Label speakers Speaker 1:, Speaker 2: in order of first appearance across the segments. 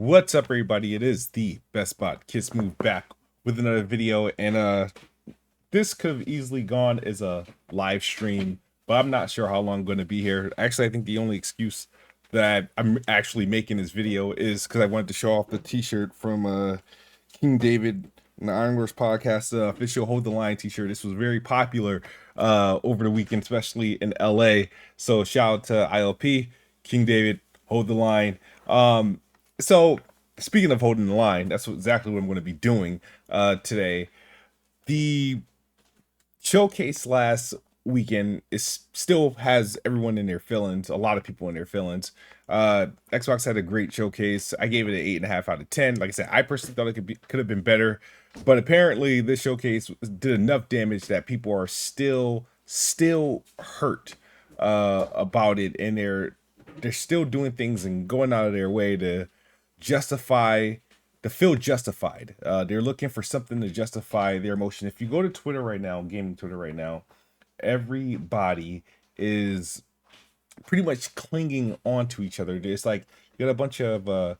Speaker 1: What's up, everybody? It is the Best Bot Kiss Move back with another video, and this could have easily gone as a live stream, but I'm not sure how long I'm going to be here. Actually, I think the only excuse that I'm actually making this video is because I wanted to show off the T-shirt from King David and the Iron Wars podcast, official Hold the Line T-shirt. This was very popular over the weekend, especially in LA. So shout out to ILP, King David, Hold the Line. So speaking of holding the line, that's exactly what I'm going to be doing today. The showcase last weekend is still has everyone in their feelings, a lot of people in their feelings. Xbox had a great showcase. I gave it an 8.5 out of 10. Like I said, I personally thought it could have been better, but apparently this showcase did enough damage that people are still hurt about it, and they're still doing things and going out of their way to justify to feel justified. They're looking for something to justify their emotion. If you go to Twitter right now, gaming Twitter right now, everybody is pretty much clinging onto each other. It's like you got a bunch of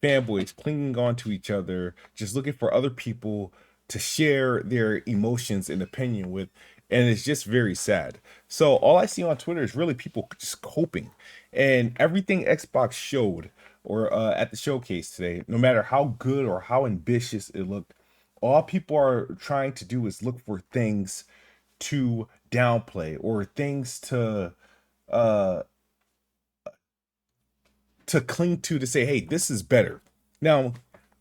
Speaker 1: fanboys clinging onto each other, just looking for other people to share their emotions and opinion with. And it's just very sad. So all I see on Twitter is really people just coping, and everything Xbox showed or at the showcase today, no matter how good or how ambitious it looked, all people are trying to do is look for things to downplay or things uh to cling to say, hey, this is better. Now,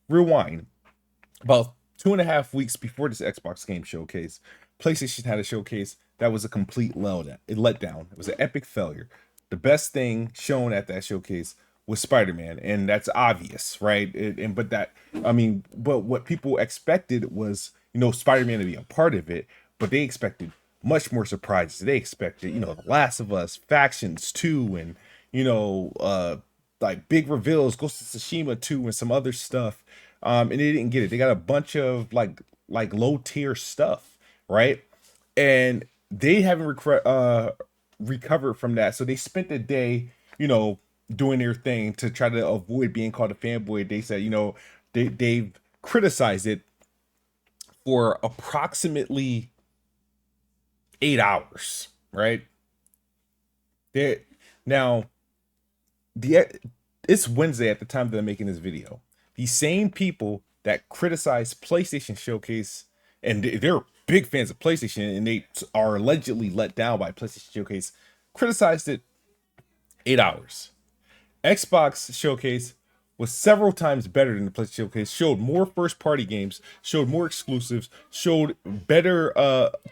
Speaker 1: rewind about 2.5 weeks before this Xbox game showcase, PlayStation had a showcase that was a complete letdown. It was an epic failure. The best thing shown at that showcase was Spider-Man, and that's obvious, right? But what people expected was, Spider-Man to be a part of it, but they expected much more surprises. They expected, The Last of Us, Factions 2, and like big reveals, Ghost of Tsushima 2, and some other stuff. And they didn't get it. They got a bunch of like low tier stuff, right? And they haven't recovered from that. So they spent the day, doing their thing to try to avoid being called a fanboy. They said, they've criticized it for approximately 8 hours, right? They now the it's Wednesday at the time that I'm making this video. The same people that criticize PlayStation Showcase, and they're big fans of PlayStation, and they are allegedly let down by PlayStation Showcase, criticized it 8 hours. Xbox Showcase was several times better than the PlayStation Showcase, showed more first party games, showed more exclusives, showed better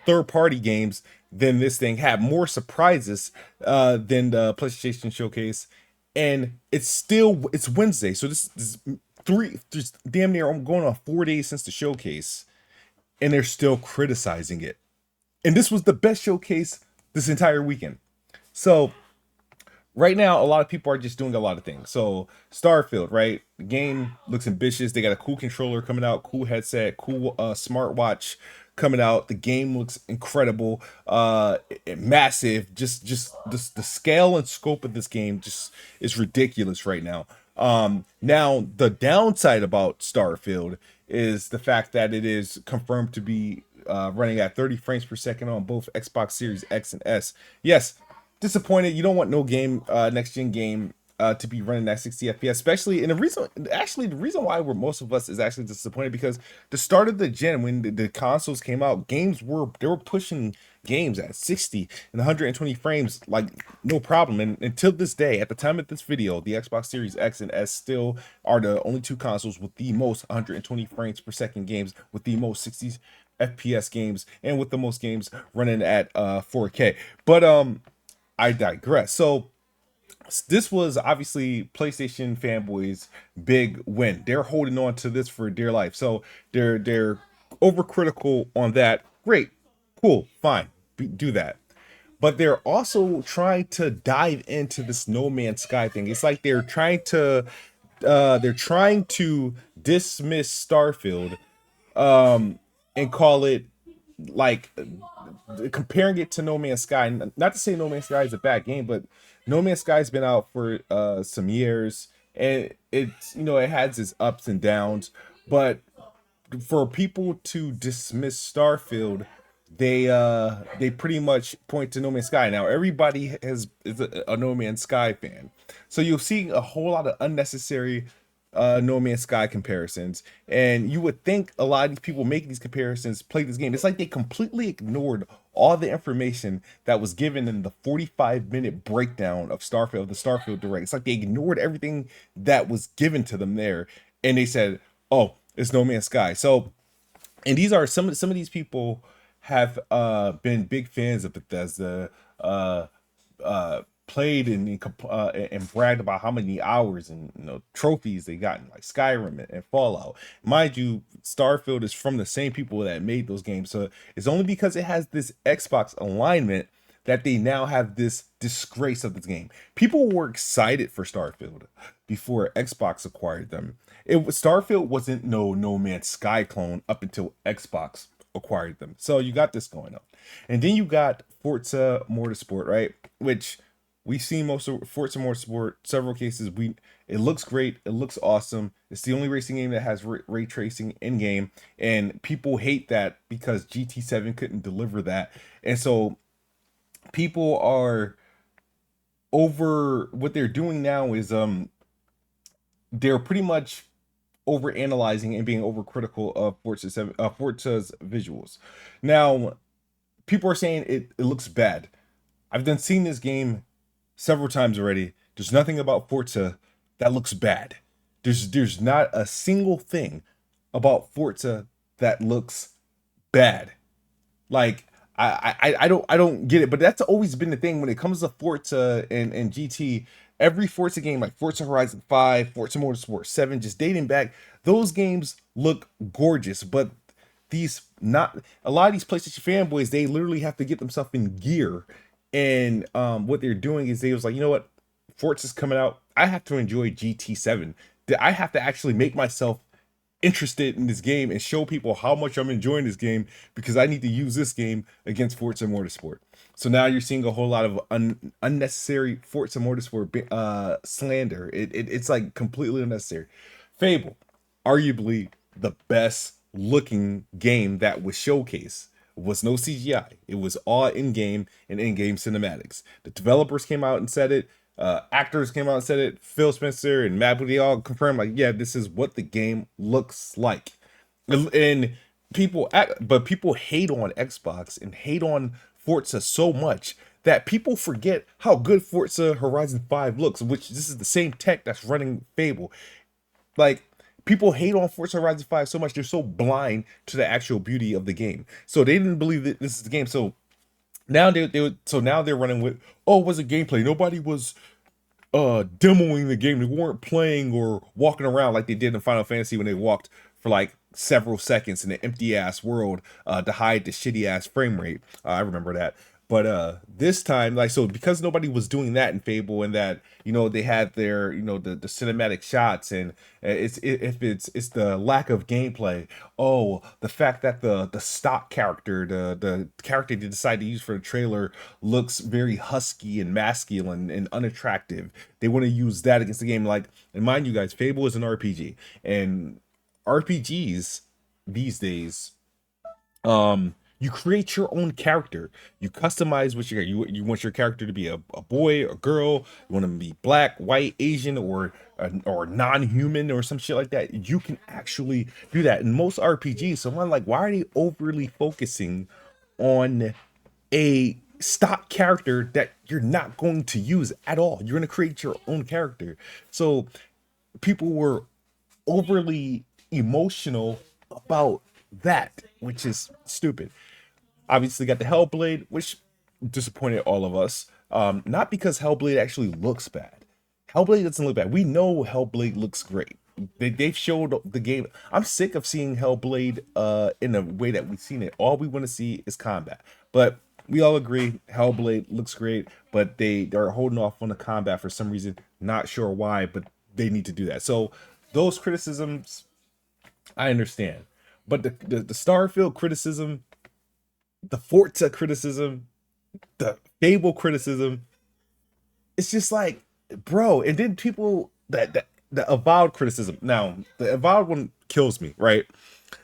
Speaker 1: third party games than this thing, had more surprises than the PlayStation Showcase. And it's Wednesday, so this is just damn near, I'm going on 4 days since the showcase, and they're still criticizing it. And this was the best showcase this entire weekend. So right now, a lot of people are just doing a lot of things. So Starfield, right? The game looks ambitious. They got a cool controller coming out, cool headset, cool smartwatch coming out. The game looks incredible, massive. Just the scale and scope of this game just is ridiculous right now. Now the downside about Starfield is the fact that it is confirmed to be running at 30 frames per second on both Xbox Series X and S. Yes, disappointed. You don't want no game, next gen game, to be running at 60 FPS, especially. And the reason why most of us is actually disappointed because the start of the gen, when the consoles came out, they were pushing games at 60 and 120 frames like no problem. And until this day, at the time of this video, the Xbox Series X and S still are the only two consoles with the most 120 frames per second games, with the most 60 FPS games, and with the most games running at 4K. But I digress. So this was obviously PlayStation fanboys' big win. They're holding on to this for dear life. So they're overcritical on that. Great, cool, fine, do that. But they're also trying to dive into this No Man's Sky thing. It's like they're trying to dismiss Starfield, and call it like comparing it to No Man's Sky. Not to say No Man's Sky is a bad game, but No Man's Sky's been out for some years. and it's, it has its ups and downs, but for people to dismiss Starfield, they pretty much point to No Man's Sky. Now everybody is a No Man's Sky fan, so you'll see a whole lot of unnecessary No Man's Sky comparisons, and you would think a lot of these people making these comparisons play this game. It's like they completely ignored all the information that was given in the 45-minute breakdown of Starfield, the Starfield Direct. It's like they ignored everything that was given to them there, and they said, "Oh, it's No Man's Sky." So, and these are some of these people have been big fans of Bethesda, played and bragged about how many hours and trophies they got in like Skyrim and Fallout. Mind you, Starfield is from the same people that made those games, so it's only because it has this Xbox alignment that they now have this disgrace of this game. People were excited for Starfield before Xbox acquired them. Starfield wasn't No Man's Sky clone up until Xbox acquired them. So you got this going on. And then you got Forza Motorsport, right? Which we've seen most of Forza Motorsport several cases. It looks great. It looks awesome. It's the only racing game that has ray tracing in game, and people hate that because GT7 couldn't deliver that. And so people are over what they're doing now is they're pretty much over analyzing and being overcritical of Forza's visuals. Now, people are saying it looks bad. I've done seen this game several times already. There's nothing about Forza that looks bad. There's not a single thing about Forza that looks bad. Like I don't get it, but that's always been the thing when it comes to Forza and GT. Every Forza game, like Forza Horizon 5, Forza Motorsport 7, just dating back, those games look gorgeous. But these not a lot of these PlayStation fanboys, they literally have to get themselves in gear. And what they're doing is they was like, you know what, Forza's coming out. I have to enjoy GT7. I have to actually make myself interested in this game and show people how much I'm enjoying this game because I need to use this game against Forza Motorsport. So now you're seeing a whole lot of unnecessary Forza Motorsport slander. It's like completely unnecessary. Fable, arguably the best looking game that was showcased. Was no CGI. It was all in-game and in-game cinematics. The developers came out and said it. Actors came out and said it. Phil Spencer and Matt Booty all confirmed, like, yeah, this is what the game looks like. And people hate on Xbox and hate on Forza so much that people forget how good Forza Horizon 5 looks, which this is the same tech that's running Fable. Like, people hate on Forza Horizon 5 so much, they're so blind to the actual beauty of the game. So they didn't believe that this is the game. So now now they're running with, oh, it wasn't gameplay. Nobody was demoing the game. They weren't playing or walking around like they did in Final Fantasy when they walked for like several seconds in an empty ass world to hide the shitty ass frame rate. I remember that. But this time, like, so because nobody was doing that in Fable, and that they had their the cinematic shots, and it's the lack of gameplay. Oh, the fact that the stock character, the character they decided to use for the trailer looks very husky and masculine and unattractive. They want to use that against the game. Like, and mind you guys, Fable is an RPG, and RPGs these days, you create your own character. You customize what you want your character to be a boy, a girl. You want them to be black, white, Asian, or non-human or some shit like that. You can actually do that in most RPGs. So I'm like, why are they overly focusing on a stock character that you're not going to use at all? You're going to create your own character. So people were overly emotional about that, which is stupid. Obviously got the Hellblade, which disappointed all of us. Not because Hellblade actually looks bad. Hellblade doesn't look bad. We know Hellblade looks great. They've showed the game. I'm sick of seeing Hellblade in the way that we've seen it. All we want to see is combat. But we all agree Hellblade looks great, but they're holding off on the combat for some reason. Not sure why, but they need to do that. So those criticisms, I understand. But the Starfield criticism, the Forza criticism, the Fable criticism, it's just like, bro. And then people that the avowed criticism. Now, the avowed one kills me, right?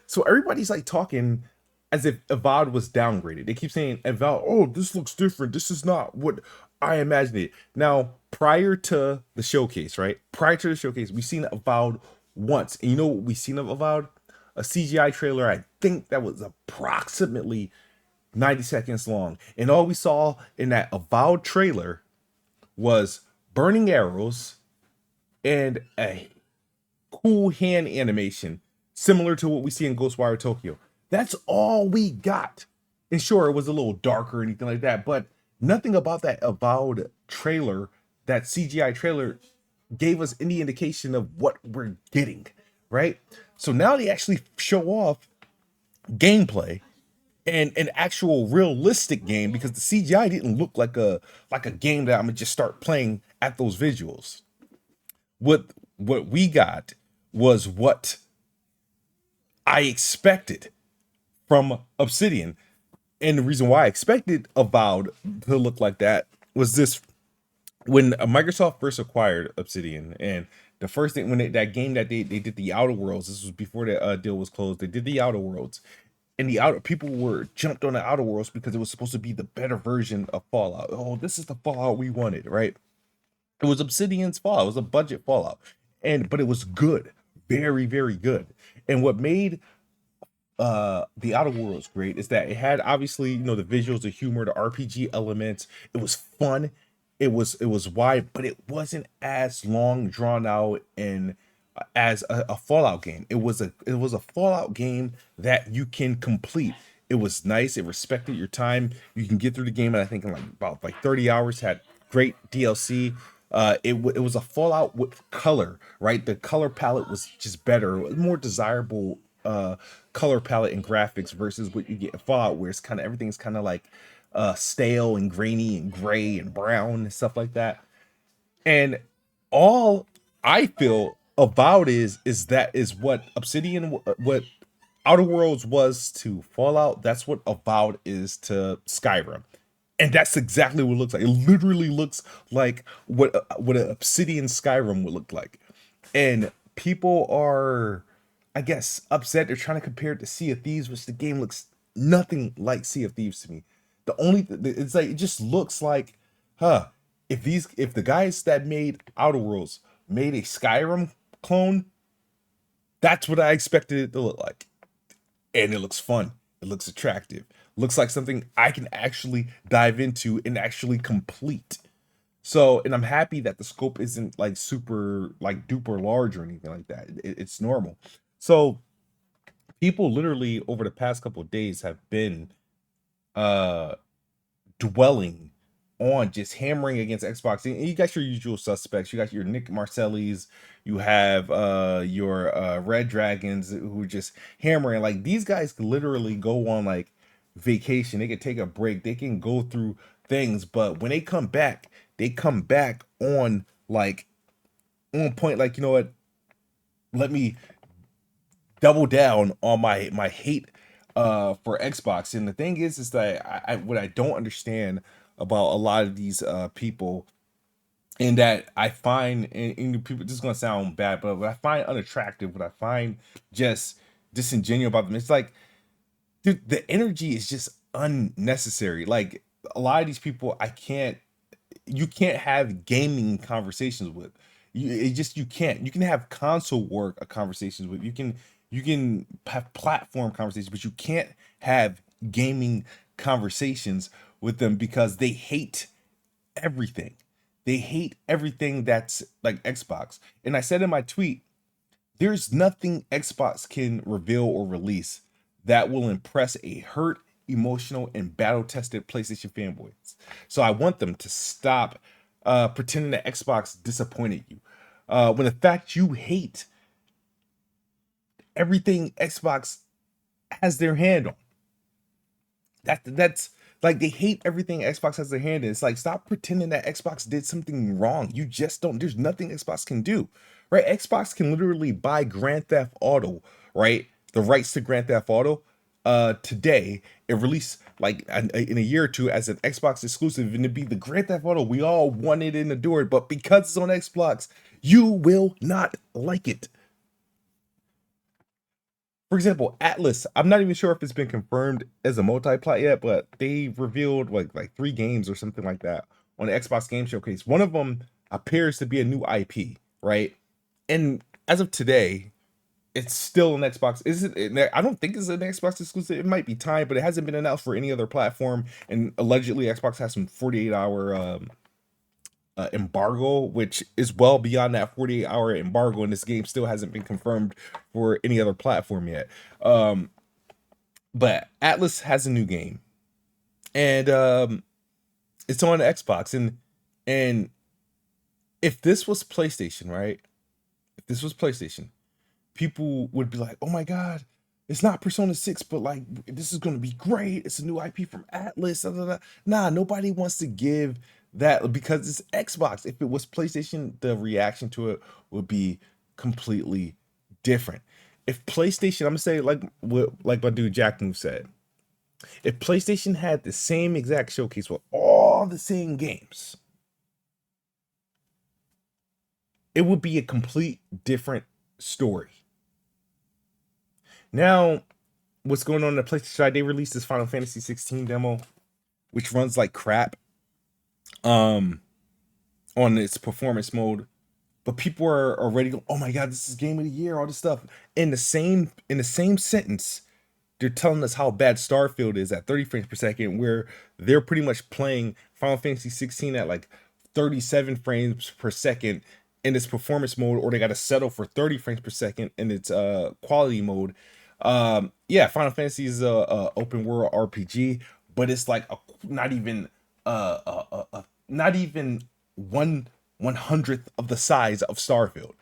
Speaker 1: So everybody's like talking as if Avowed was downgraded. They keep saying Avowed, oh, this looks different. This is not what I imagined it. Now, prior to the showcase, right? Prior to the showcase, we've seen Avowed once. And you know what we've seen of Avowed? A CGI trailer, I think that was approximately 90 seconds long. And all we saw in that Avowed trailer was burning arrows and a cool hand animation similar to what we see in Ghostwire Tokyo. That's all we got. And sure, it was a little darker or anything like that, but nothing about that Avowed trailer, that CGI trailer, gave us any indication of what we're getting, right? So now they actually show off gameplay and an actual realistic game, because the CGI didn't look like a game that I'm gonna just start playing at those visuals. What we got was what I expected from Obsidian. And the reason why I expected Avowed to look like that was this: when Microsoft first acquired Obsidian, and the first thing when that game that they did the Outer Worlds, this was before the deal was closed. They did the Outer Worlds, and the outer people were jumped on the Outer Worlds because it was supposed to be the better version of Fallout. Oh, this is the Fallout we wanted, right? It was Obsidian's Fallout. It was a budget Fallout, but it was good, very very good. And what made the Outer Worlds great is that it had, obviously, the visuals, the humor, the RPG elements. It was fun. It was wide, but it wasn't as long drawn out and as a Fallout game. It was a Fallout game that you can complete. It was nice. It respected your time. You can get through the game, and I think in about 30 hours. Had great DLC. It was a Fallout with color, right? The color palette was just better, more desirable color palette and graphics versus what you get in Fallout, where it's kind of everything's kind of like stale and grainy and gray and brown and stuff like that. And all I feel about is what Obsidian, what Outer Worlds was to Fallout. That's what Avowed is to Skyrim. And that's exactly what it looks like. It literally looks like what an Obsidian Skyrim would look like. And people are, I guess, upset. They're trying to compare it to Sea of Thieves, which the game looks nothing like Sea of Thieves to me. It's like, it just looks like, huh? If the guys that made Outer Worlds made a Skyrim clone, that's what I expected it to look like. And it looks fun. It looks attractive. Looks like something I can actually dive into and actually complete. So, and I'm happy that the scope isn't like super like duper large or anything like that. It's normal. So people literally over the past couple of days have been uh dwelling on just hammering against Xbox. And you got your usual suspects. You got your Nick Marcellis, you have your Red Dragons, who are just hammering. Like, these guys can literally go on like vacation. They can take a break. They can go through things, but when they come back on like on point. Like, you know what? Let me double down on my hate for Xbox. And the thing is that what I don't understand about a lot of these people, and that I find, and people, this is gonna sound bad, but what I find unattractive, what I find just disingenuous about them, it's like, dude, the energy is just unnecessary. Like, a lot of these people, you can't have gaming conversations with. You can't. You can have console work conversations with. You can have platform conversations, but you can't have gaming conversations with them, because they hate everything. They hate everything that's like Xbox. And I said in my tweet, there's nothing Xbox can reveal or release that will impress a hurt, emotional, and battle-tested PlayStation fanboys. So I want them to stop pretending that Xbox disappointed you. When the fact you hate everything Xbox has their hand on. That's like, they hate everything Xbox has their hand in. It's like, stop pretending that Xbox did something wrong. You just don't. There's nothing Xbox can do, right? Xbox can literally buy Grand Theft Auto, right? The rights to Grand Theft Auto today, and release like in a year or two as an Xbox exclusive, and it'd be the Grand Theft Auto we all wanted in the door, but because it's on Xbox, you will not like it. For example, Atlas. I'm not even sure if it's been confirmed as a multi-plat yet, but they revealed like 3 games or something like that on the Xbox Game Showcase. One of them appears to be a new IP, right? And as of today, it's still an Xbox. Is it? I don't think it's an Xbox exclusive. It might be timed, but it hasn't been announced for any other platform. And allegedly, Xbox has some 48-hour embargo, which is well beyond that 48-hour embargo, and this game still hasn't been confirmed for any other platform yet. But Atlas has a new game, and it's on Xbox. And if this was PlayStation, right? If this was PlayStation, people would be like, "Oh my God, it's not Persona 6, but like this is gonna be great. It's a new IP from Atlas." Da, da, da. Nah, nobody wants to give that because it's Xbox. If it was PlayStation, the reaction to it would be completely different. If PlayStation, I'm gonna say like my dude Jack Move said, if PlayStation had the same exact showcase with all the same games, it would be a complete different story. Now, what's going on in the PlayStation side? They released this Final Fantasy 16 demo, which runs like crap on its performance mode. But people are already going, "Oh my God, this is game of the year," all this stuff. In the same sentence, they're telling us how bad Starfield is at 30 frames per second, where they're pretty much playing Final Fantasy 16 at like 37 frames per second in its performance mode, or they got to settle for 30 frames per second in its quality mode. Yeah, Final Fantasy is a open world RPG, but it's like not even 1/100th of the size of Starfield.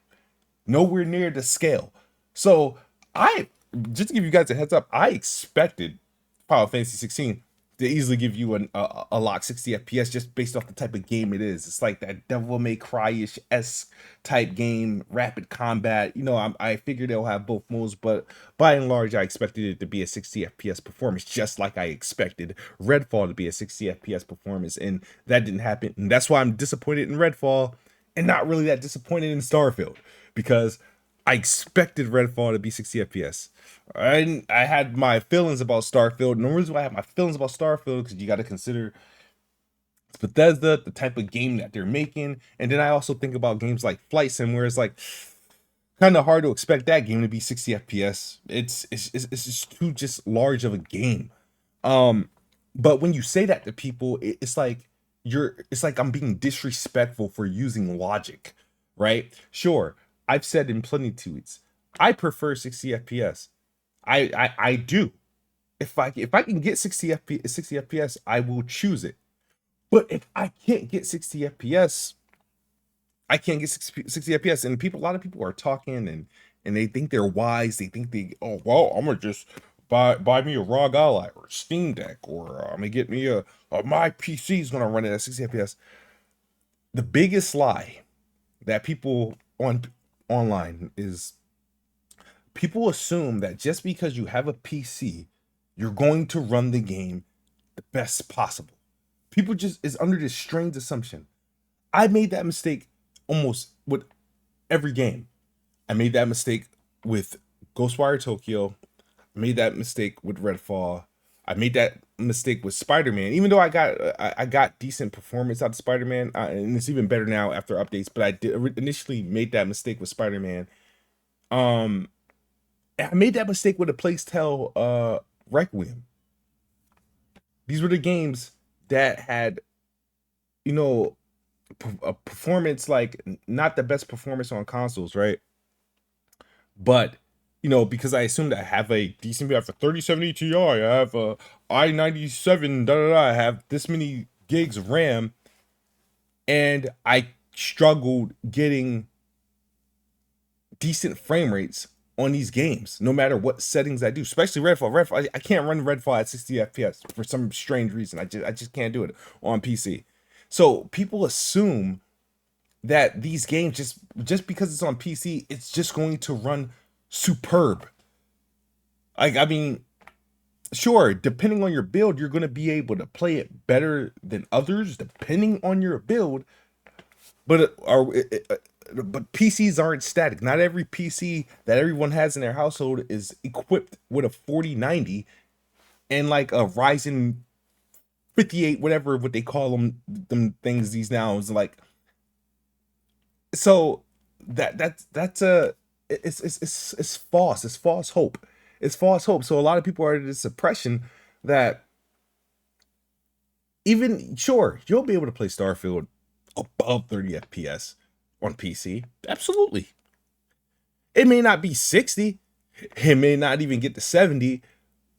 Speaker 1: Nowhere near the scale. So I just to give you guys a heads up, I expected Final Fantasy 16 to easily give you a lock 60 FPS just based off the type of game it is. It's like that Devil May Cry-ish esque type game, rapid combat. I figured they'll have both modes, but by and large, I expected it to be a 60 FPS performance, just like I expected Redfall to be a 60 FPS performance, and that didn't happen. And that's why I'm disappointed in Redfall and not really that disappointed in Starfield, because I expected Redfall to be 60 FPS. I had my feelings about Starfield. And the reason why I have my feelings about Starfield because you got to consider it's Bethesda, the type of game that they're making, and then I also think about games like Flight Sim, where it's like kind of hard to expect that game to be 60 FPS. It's just too just large of a game. But when you say that to people, it's like I'm being disrespectful for using logic, right? Sure, I've said in plenty of tweets, I prefer 60 FPS. I do. If I can get 60 FPS, I will choose it. But if I can't get 60 FPS, I can't get 60 FPS. And a lot of people are talking and they think they're wise. They think oh well, I'm gonna just buy me a ROG Ally or a Steam Deck, or I'm gonna get me my PC is gonna run it at 60 FPS. The biggest lie that people online is people assume that just because you have a PC, you're going to run the game the best possible. People just is under this strange assumption. I made that mistake almost with every game. I made that mistake with Ghostwire Tokyo. I made that mistake with Redfall. I made that mistake with Spider-Man. Even though I got decent performance out of Spider-Man, and it's even better now after updates. But I did initially made that mistake with Spider-Man. I made that mistake with a Plague Tale Requiem. These were the games that had, a performance like not the best performance on consoles, right? But because I assumed I have a decent, I have a 3070 Ti, I have a i97, I have this many gigs of RAM, and I struggled getting decent frame rates on these games, no matter what settings I do, especially Redfall. I can't run Redfall at 60 FPS for some strange reason. I just can't do it on PC. So people assume that these games just because it's on PC, it's just going to run superb. I mean, Sure, depending on your build, you're going to be able to play it better than others, depending on your build. But PCs aren't static. Not every PC that everyone has in their household is equipped with a 4090 and like a Ryzen 58, whatever what they call them things these now is like. So that's a it's false. It's false hope. It's false hope. So a lot of people are in this impression that even sure you'll be able to play Starfield above 30 FPS on PC. Absolutely. It may not be 60. It may not even get to 70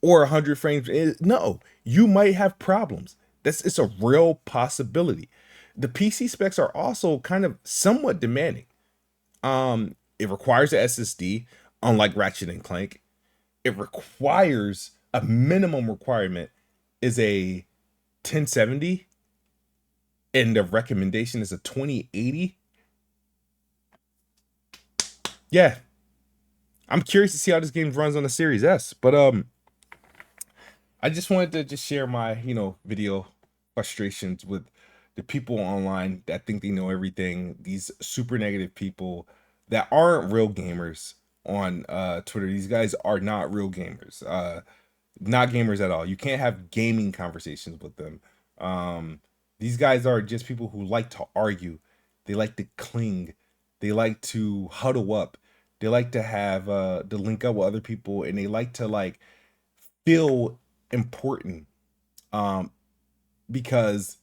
Speaker 1: or 100 frames. No, you might have problems. It's a real possibility. The PC specs are also kind of somewhat demanding. It requires a SSD, unlike Ratchet and Clank. It requires a minimum requirement is a 1070, and the recommendation is a 2080. Yeah, I'm curious to see how this game runs on the Series S, but I just wanted to just share my, video frustrations with the people online that think they know everything. These super negative people that aren't real gamers on Twitter. These guys are not real gamers. Not gamers at all. You can't have gaming conversations with them. These guys are just people who like to argue. They like to cling. They like to huddle up. They like to have to link up with other people, and they like to like feel important because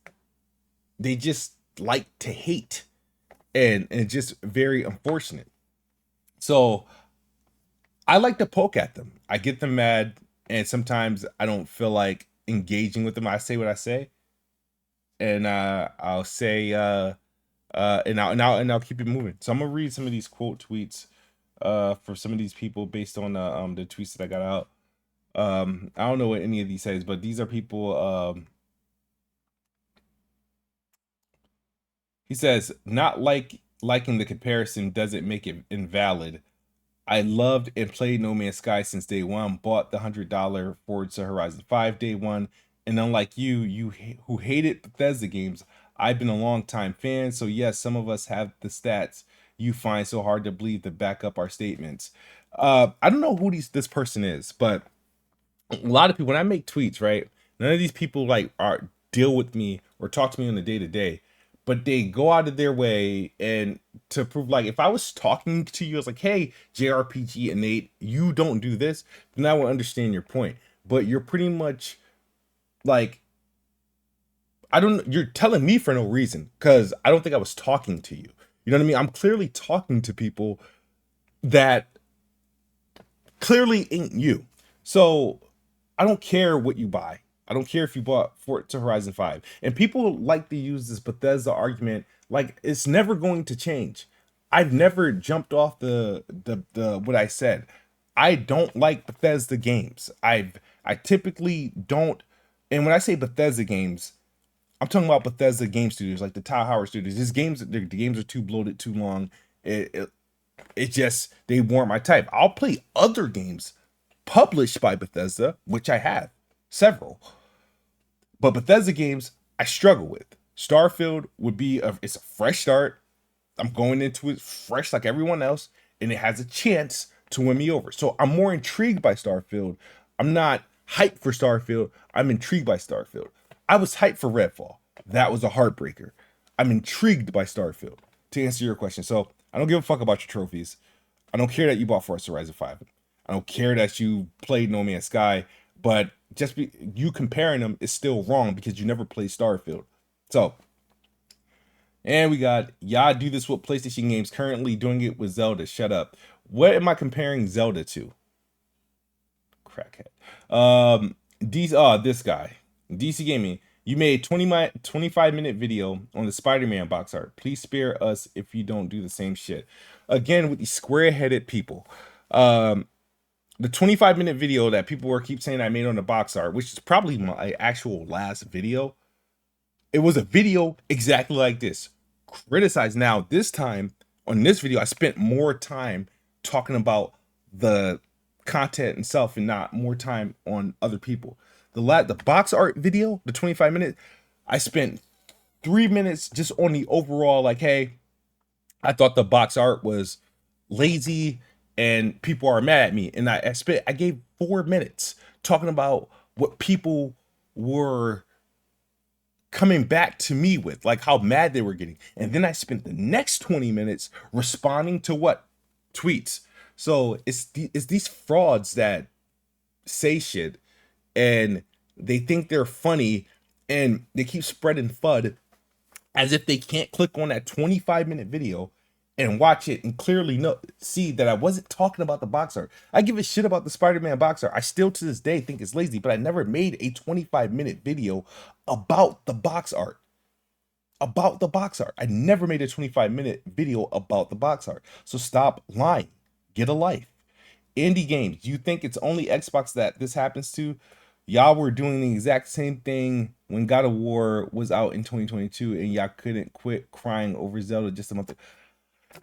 Speaker 1: they just like to hate, and it's just very unfortunate. So I like to poke at them. I get them mad, and sometimes I don't feel like engaging with them. I say what I say, and I'll say and I'll keep it moving. So I'm gonna read some of these quote tweets for some of these people based on the tweets that I got out. I don't know what any of these says, but these are people. He says, not liking the comparison doesn't make it invalid. I loved and played No Man's Sky since day one. Bought the $100 Forza Horizon 5 day one, and unlike you who hated Bethesda games, I've been a long time fan. So yes, some of us have the stats you find so hard to believe to back up our statements. I don't know who this person is, but a lot of people, when I make tweets, right? None of these people like are deal with me or talk to me on the day to day, but they go out of their way and to prove, like, if I was talking to you, I was like, hey, JRPG innate, you don't do this, then I would understand your point. But you're pretty much like, you're telling me for no reason because I don't think I was talking to you. You know what I mean? I'm clearly talking to people that clearly ain't you. So I don't care what you buy. I don't care if you bought Forza Horizon 5. And people like to use this Bethesda argument like it's never going to change. I've never jumped off the what I said. I don't like Bethesda games. I typically don't, and when I say Bethesda games, I'm talking about Bethesda game studios, like the Tower Howard studios. These games, the games are too bloated, too long. It just, they weren't my type. I'll play other games published by Bethesda, which I have several, but Bethesda games I struggle with. Starfield would be it's a fresh start. I'm going into it fresh like everyone else, and it has a chance to win me over. So I'm more intrigued by Starfield. I'm not hyped for Starfield. I'm intrigued by Starfield. I was hyped for Redfall. That was a heartbreaker. I'm intrigued by Starfield, to answer your question. So I don't give a fuck about your trophies. I don't care that you bought Forza Horizon 5. I don't care that you played No Man's Sky, but you comparing them is still wrong because you never played Starfield. So, and we got, y'all do this with PlayStation games, currently doing it with Zelda. Shut up. What am I comparing Zelda to? Crackhead. This guy, DC Gaming. You made 25-minute video on the Spider-Man box art. Please spare us if you don't do the same shit. Again, with these square-headed people. The 25-minute video that people keep saying I made on the box art, which is probably my actual last video. It was a video exactly like this. Criticized. Now, this time, on this video, I spent more time talking about the content and self and not more time on other people. The box art video, the 25 minutes, I spent 3 minutes just on the overall, like, hey, I thought the box art was lazy and people are mad at me. And I gave 4 minutes talking about what people were coming back to me with, like how mad they were getting. And then I spent the next 20 minutes responding to what? Tweets. So it's these frauds that say shit and they think they're funny and they keep spreading FUD as if they can't click on that 25-minute video and watch it and clearly see that I wasn't talking about the box art. I give a shit about the Spider-Man box art. I still to this day think it's lazy, but I never made a 25-minute video about the box art. About the box art. I never made a 25-minute video about the box art. So stop lying. Get a life. Indie games. Do you think it's only Xbox that this happens to? Y'all were doing the exact same thing when God of War was out in 2022 and y'all couldn't quit crying over Zelda just a month ago.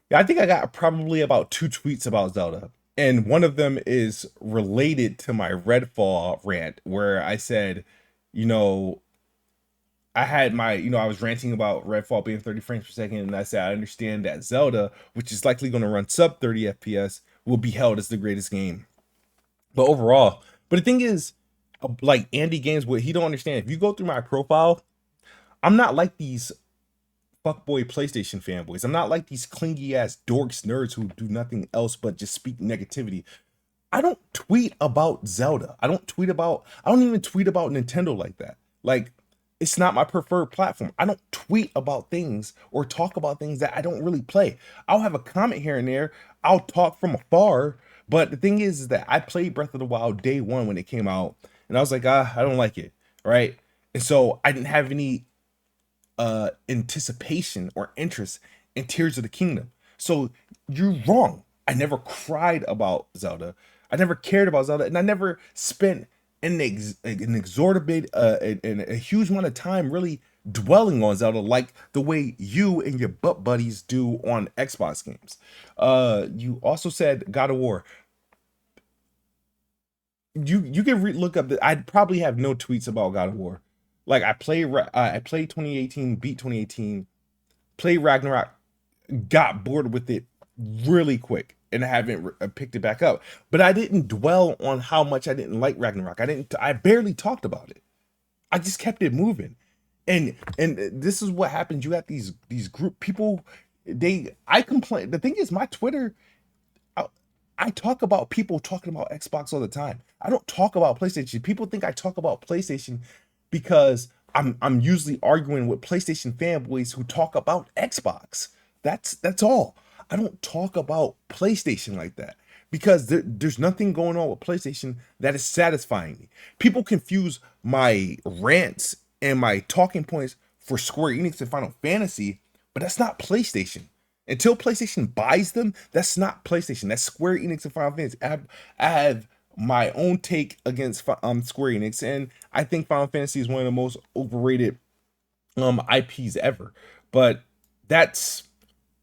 Speaker 1: Yeah, I think I got probably about 2 tweets about Zelda. And one of them is related to my Redfall rant where I said, you know, I had my, I was ranting about Redfall being 30 frames per second. And I said, I understand that Zelda, which is likely going to run sub 30 FPS, will be held as the greatest game. But overall, the thing is, like Andy Games, what he don't understand, if you go through my profile, I'm not like these fuckboy PlayStation fanboys. I'm not like these clingy ass dorks nerds who do nothing else but just speak negativity. I don't tweet about Zelda. I don't even tweet about Nintendo like that. Like, it's not my preferred platform. I don't tweet about things or talk about things that I don't really play. I'll have a comment here and there. I'll talk from afar. But the thing is that I played Breath of the Wild day one when it came out. And I was like, I don't like it. Right. And so I didn't have any anticipation or interest in Tears of the Kingdom. So you're wrong. I never cried about Zelda. I never cared about Zelda. And I never spent an exorbitant and a huge amount of time really dwelling on Zelda like the way you and your butt buddies do on Xbox games. You also said God of War. You can look up that. I'd probably have no tweets about God of War. Like I played 2018, beat 2018, played Ragnarok, got bored with it really quick, and I haven't picked it back up. But I didn't dwell on how much I didn't like Ragnarok. I barely talked about it. I just kept it moving. And this is what happens. You got these group people. I complain. The thing is, my Twitter, I talk about people talking about Xbox all the time. I don't talk about PlayStation. People think I talk about PlayStation because I'm usually arguing with PlayStation fanboys who talk about Xbox. That's all. I don't talk about PlayStation like that because there's nothing going on with PlayStation that is satisfying me. People confuse my rants and my talking points for Square Enix and Final Fantasy, but that's not PlayStation. Until PlayStation buys them, that's not PlayStation. That's Square Enix and Final Fantasy. I have my own take against Square Enix, and I think Final Fantasy is one of the most overrated IPs ever. But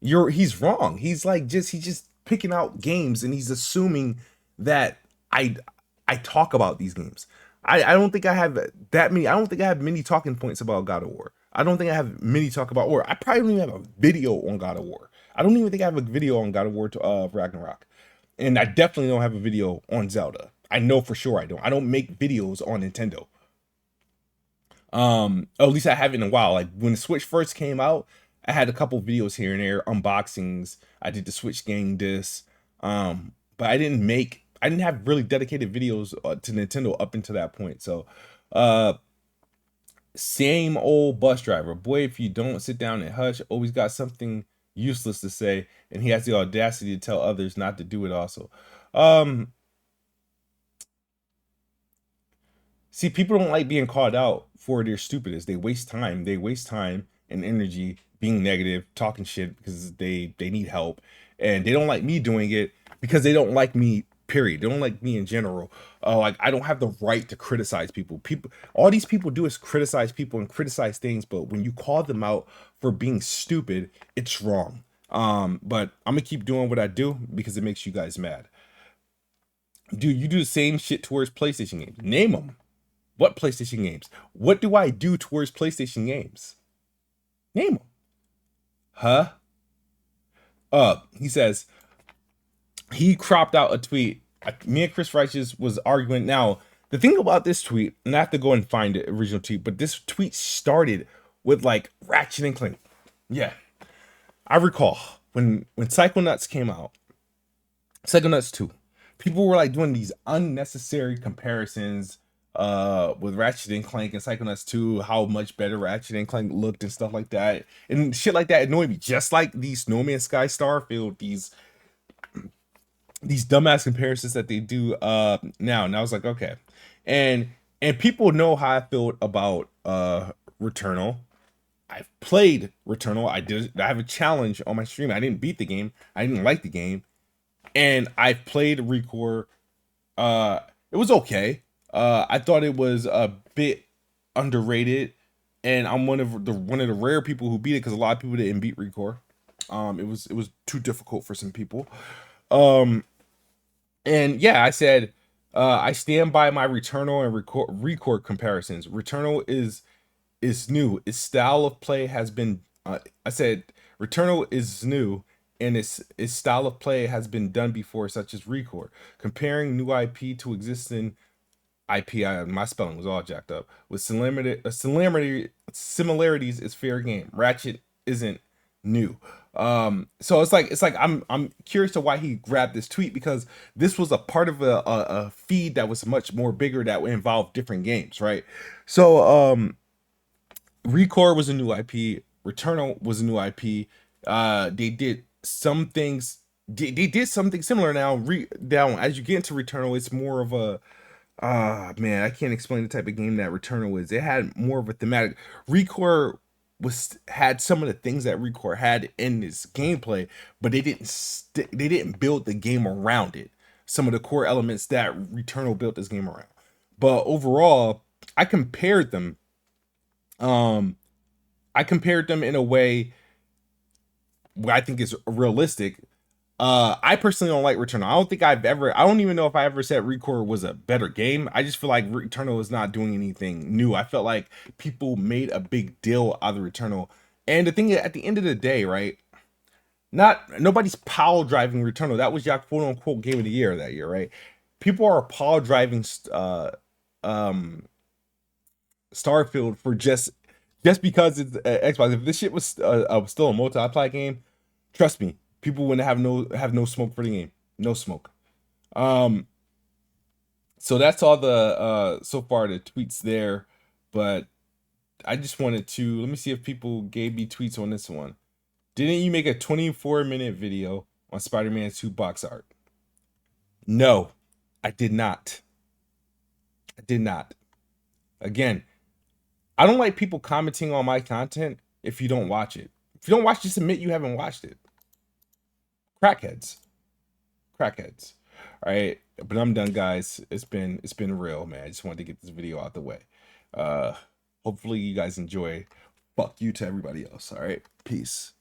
Speaker 1: he's wrong. He's just picking out games and he's assuming that I talk about these games. I don't think I have that many. I don't think I have many talking points about God of War. I don't think I have many talk about War. I probably don't even have a video on God of War. I don't even think I have a video on God of War Ragnarok. And I definitely don't have a video on Zelda. I know for sure I don't. I don't make videos on Nintendo. At least I haven't in a while. Like when the Switch first came out, I had a couple videos here and there, unboxings. I did the Switch game disc. But I didn't have really dedicated videos to Nintendo up until that point. So, same old bus driver. Boy, if you don't sit down and hush, always got something useless to say, and he has the audacity to tell others not to do it also. See, people don't like being called out for their stupidness. They waste time and energy being negative, talking shit because they need help, and they don't like me doing it because they don't like me, period. They don't like me in general. Like I don't have the right to criticize people. All these people do is criticize people and criticize things, but when you call them out for being stupid, it's wrong. But I'm gonna keep doing what I do because it makes you guys mad. Dude, you do the same shit towards PlayStation games. Name them. What PlayStation games? What do I do towards PlayStation games? Name them. Huh? He says he cropped out a tweet. Me and Chris Righteous was arguing. Now, the thing about this tweet, and I have to go and find the original tweet, but this tweet started with like Ratchet and Clank. Yeah, I recall when Psychonauts came out, Psychonauts 2, people were like doing these unnecessary comparisons with Ratchet and Clank and Psychonauts 2, how much better Ratchet and Clank looked and stuff like that. And shit like that annoyed me. Just like these No Man's Sky Starfield, these dumbass comparisons that they do now. And I was like, okay. And people know how I felt about Returnal. I've played Returnal. I have a challenge on my stream. I didn't beat the game. I didn't like the game. And I've played Recore. It was okay. I thought it was a bit underrated, and I'm one of the rare people who beat it because a lot of people didn't beat Recore. It was too difficult for some people. And yeah, I said I stand by my Returnal and Recore comparisons. Returnal is new. Its style of play has been. I said Returnal is new, and its style of play has been done before, such as Recore. Comparing new IP to existing IP, my spelling was all jacked up. With similarities is fair game. Ratchet isn't new. So it's like I'm curious to why he grabbed this tweet, because this was a part of a feed that was much more bigger that would involve different games, right? So Recore was a new IP. Returnal was a new IP. They did some things. They did something similar. Now, as you get into Returnal, it's more of a man, I can't explain the type of game that Returnal is. It had more of a thematic. Recore had some of the things that Recore had in its gameplay, but they didn't build the game around it. Some of the core elements that Returnal built this game around. But overall, I compared them. I compared them in a way where I think is realistic. I personally don't like Returnal. I don't even know if I ever said Recore was a better game. I just feel like Returnal is not doing anything new. I felt like people made a big deal out of Returnal. And the thing is, at the end of the day, right? Nobody's pile driving Returnal. That was your quote unquote game of the year that year, right? People are pile driving Starfield for just because it's Xbox. If this shit was still a multi-player game, trust me, people wouldn't have no smoke for the game. No smoke. So that's all the so far the tweets there, but I just wanted to let me see if people gave me tweets on this one. Didn't you make a 24-minute video on Spider-Man 2 box art? No, I did not. I did not. Again, I don't like people commenting on my content if you don't watch it. If you don't watch, just admit you haven't watched it. Crackheads. Crackheads. All right, but I'm done, guys. It's been real, man. I just wanted to get this video out the way. Hopefully you guys enjoy. Fuck you to everybody else. All right, peace.